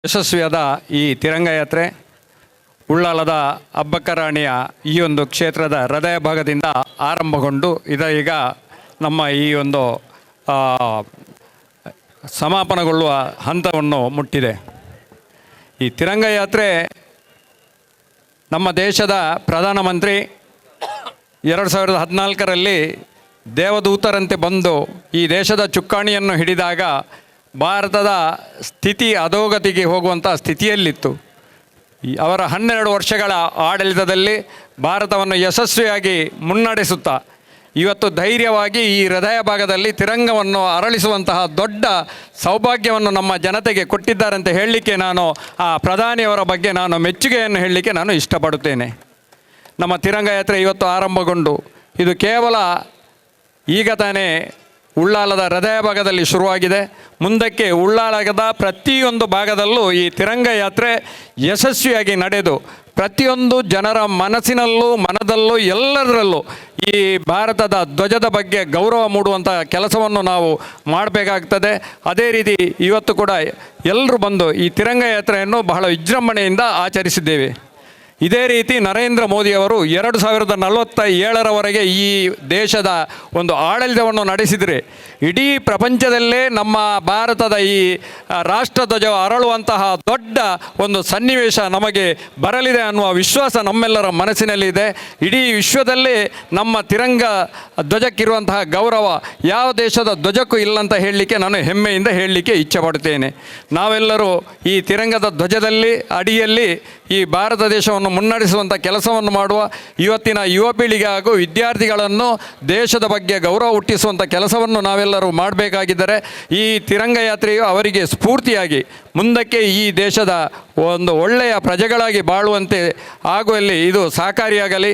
ಯಶಸ್ವಿಯಾದ ಈ ತಿರಂಗ ಯಾತ್ರೆ ಉಳ್ಳಾಲದ ಅಬ್ಬಕ್ಕರಾಣಿಯ ಈ ಒಂದು ಕ್ಷೇತ್ರದ ಹೃದಯ ಭಾಗದಿಂದ ಆರಂಭಗೊಂಡು ಈಗ ನಮ್ಮ ಈ ಒಂದು ಸಮಾಪನಗೊಳ್ಳುವ ಹಂತವನ್ನು ಮುಟ್ಟಿದೆ. ಈ ತಿರಂಗ ಯಾತ್ರೆ ನಮ್ಮ ದೇಶದ ಪ್ರಧಾನಮಂತ್ರಿ 2014ರಲ್ಲಿ ದೇವದೂತರಂತೆ ಬಂದು ಈ ದೇಶದ ಚುಕ್ಕಾಣಿಯನ್ನು ಹಿಡಿದಾಗ ಭಾರತದ ಸ್ಥಿತಿ ಅಧೋಗತಿಗೆ ಹೋಗುವಂಥ ಸ್ಥಿತಿಯಲ್ಲಿತ್ತು. ಅವರ 12 ವರ್ಷಗಳ ಆಡಳಿತದಲ್ಲಿ ಭಾರತವನ್ನು ಯಶಸ್ವಿಯಾಗಿ ಮುನ್ನಡೆಸುತ್ತಾ ಇವತ್ತು ಧೈರ್ಯವಾಗಿ ಈ ಹೃದಯ ಭಾಗದಲ್ಲಿ ತಿರಂಗವನ್ನು ಅರಳಿಸುವಂತಹ ದೊಡ್ಡ ಸೌಭಾಗ್ಯವನ್ನು ನಮ್ಮ ಜನತೆಗೆ ಕೊಟ್ಟಿದ್ದಾರಂತ ಹೇಳಲಿಕ್ಕೆ ನಾನು ಆ ಪ್ರಧಾನಿಯವರ ಬಗ್ಗೆ ನಾನು ಮೆಚ್ಚುಗೆಯನ್ನು ಹೇಳಲಿಕ್ಕೆ ನಾನು ಇಷ್ಟಪಡುತ್ತೇನೆ. ನಮ್ಮ ತಿರಂಗ ಯಾತ್ರೆ ಇವತ್ತು ಆರಂಭಗೊಂಡು ಇದು ಕೇವಲ ಈಗ ತಾನೇ ಉಳ್ಳಾಲದ ಹೃದಯ ಭಾಗದಲ್ಲಿ ಶುರುವಾಗಿದೆ. ಮುಂದಕ್ಕೆ ಉಳ್ಳಾಲದ ಪ್ರತಿಯೊಂದು ಭಾಗದಲ್ಲೂ ಈ ತಿರಂಗ ಯಾತ್ರೆ ಯಶಸ್ವಿಯಾಗಿ ನಡೆದು ಪ್ರತಿಯೊಂದು ಜನರ ಮನಸ್ಸಿನಲ್ಲೂ ಮನದಲ್ಲೂ ಎಲ್ಲದರಲ್ಲೂ ಈ ಭಾರತದ ಧ್ವಜದ ಬಗ್ಗೆ ಗೌರವ ಮೂಡುವಂಥ ಕೆಲಸವನ್ನು ನಾವು ಮಾಡಬೇಕಾಗ್ತದೆ. ಅದೇ ರೀತಿ ಇವತ್ತು ಕೂಡ ಎಲ್ಲರೂ ಬಂದು ಈ ತಿರಂಗ ಯಾತ್ರೆಯನ್ನು ಬಹಳ ವಿಜೃಂಭಣೆಯಿಂದ ಆಚರಿಸಿದ್ದೇವೆ. ಇದೇ ರೀತಿ ನರೇಂದ್ರ ಮೋದಿಯವರು 2047ರವರೆಗೆ ಈ ದೇಶದ ಒಂದು ಆಡಳಿತವನ್ನು ನಡೆಸಿದರೆ ಇಡೀ ಪ್ರಪಂಚದಲ್ಲೇ ನಮ್ಮ ಭಾರತದ ಈ ರಾಷ್ಟ್ರಧ್ವಜ ಅರಳುವಂತಹ ದೊಡ್ಡ ಒಂದು ಸನ್ನಿವೇಶ ನಮಗೆ ಬರಲಿದೆ ಅನ್ನುವ ವಿಶ್ವಾಸ ನಮ್ಮೆಲ್ಲರ ಮನಸ್ಸಿನಲ್ಲಿದೆ. ಇಡೀ ವಿಶ್ವದಲ್ಲೇ ನಮ್ಮ ತಿರಂಗ ಧ್ವಜಕ್ಕಿರುವಂತಹ ಗೌರವ ಯಾವ ದೇಶದ ಧ್ವಜಕ್ಕೂ ಇಲ್ಲಂತ ಹೇಳಲಿಕ್ಕೆ ನಾನು ಹೆಮ್ಮೆಯಿಂದ ಹೇಳಲಿಕ್ಕೆ ಇಚ್ಛೆಪಡುತ್ತೇನೆ. ನಾವೆಲ್ಲರೂ ಈ ತಿರಂಗದ ಧ್ವಜದಲ್ಲಿ ಅಡಿಯಲ್ಲಿ ಈ ಭಾರತ ದೇಶವನ್ನು ಮುನ್ನಡೆಸುವಂಥ ಕೆಲಸವನ್ನು ಮಾಡುವ ಇವತ್ತಿನ ಯುವ ಪೀಳಿಗೆ ಹಾಗೂ ವಿದ್ಯಾರ್ಥಿಗಳನ್ನು ದೇಶದ ಬಗ್ಗೆ ಗೌರವ ಹುಟ್ಟಿಸುವಂಥ ಕೆಲಸವನ್ನು ನಾವೆಲ್ಲರೂ ಮಾಡಬೇಕಾಗಿದ್ದರೆ ಈ ತಿರಂಗ ಯಾತ್ರೆಯು ಅವರಿಗೆ ಸ್ಫೂರ್ತಿಯಾಗಿ ಮುಂದಕ್ಕೆ ಈ ದೇಶದ ಒಂದು ಒಳ್ಳೆಯ ಪ್ರಜೆಗಳಾಗಿ ಬಾಳುವಂತೆ ಆಗುವಲ್ಲಿ ಇದು ಸಹಕಾರಿಯಾಗಲಿ.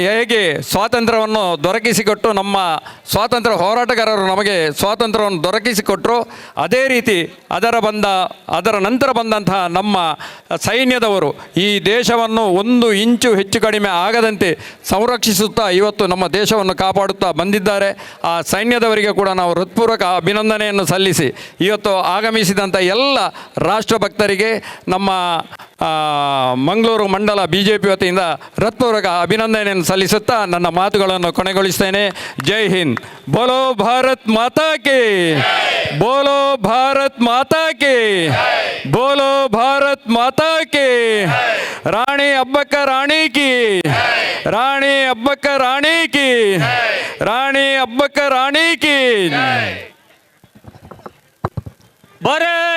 ಹೇಗೆ ಸ್ವಾತಂತ್ರ್ಯವನ್ನು ದೊರಕಿಸಿಕೊಟ್ಟು ನಮ್ಮ ಸ್ವಾತಂತ್ರ್ಯ ಹೋರಾಟಗಾರರು ನಮಗೆ ಸ್ವಾತಂತ್ರ್ಯವನ್ನು ದೊರಕಿಸಿಕೊಟ್ಟರು, ಅದೇ ರೀತಿ ಅದರ ನಂತರ ಬಂದಂತಹ ನಮ್ಮ ಸೈನ್ಯದವರು ಈ ದೇಶವನ್ನು 1 ಇಂಚು ಹೆಚ್ಚು ಕಡಿಮೆ ಆಗದಂತೆ ಸಂರಕ್ಷಿಸುತ್ತಾ ಇವತ್ತು ನಮ್ಮ ದೇಶವನ್ನು ಕಾಪಾಡುತ್ತಾ ಬಂದಿದ್ದಾರೆ. ಆ ಸೈನ್ಯದವರಿಗೆ ಕೂಡ ನಾವು ಹೃತ್ಪೂರ್ವಕ ಅಭಿನಂದನೆಯನ್ನು ಸಲ್ಲಿಸಿ ಇವತ್ತು ಆಗಮಿಸಿದಂಥ ಎಲ್ಲ ರಾಷ್ಟ್ರಭಕ್ತರಿಗೆ ನಮ್ಮ ಮಂಗಳೂರು ಮಂಡಲ BJP ವತಿಯಿಂದ ಹೃತ್ಪೂರ್ವಕ ಅಭಿನಂದನೆಯನ್ನು ಸಲ್ಲಿಸುತ್ತಾ ನನ್ನ ಮಾತುಗಳನ್ನು ಕೊನೆಗೊಳಿಸ್ತೇನೆ. ಜೈ ಹಿಂದ್. ಬೋಲೋ ಭಾರತ್ ಮಾತಾ ಕೇ, ಬೋಲೋ ಭಾರತ್ ಮಾತಾ ಕೇ, ಬೋಲೋ ಭಾರತ್ ಮಾತಾ ಕೇ. ರಾಣಿ ಅಬ್ಬಕ್ಕ ರಾಣಿ ಕಿ, ರಾಣಿ ಅಬ್ಬಕ್ಕ ರಾಣಿ ಕಿ, ರಾಣಿ ಅಬ್ಬಕ್ಕ ರಾಣಿ ಕಿ.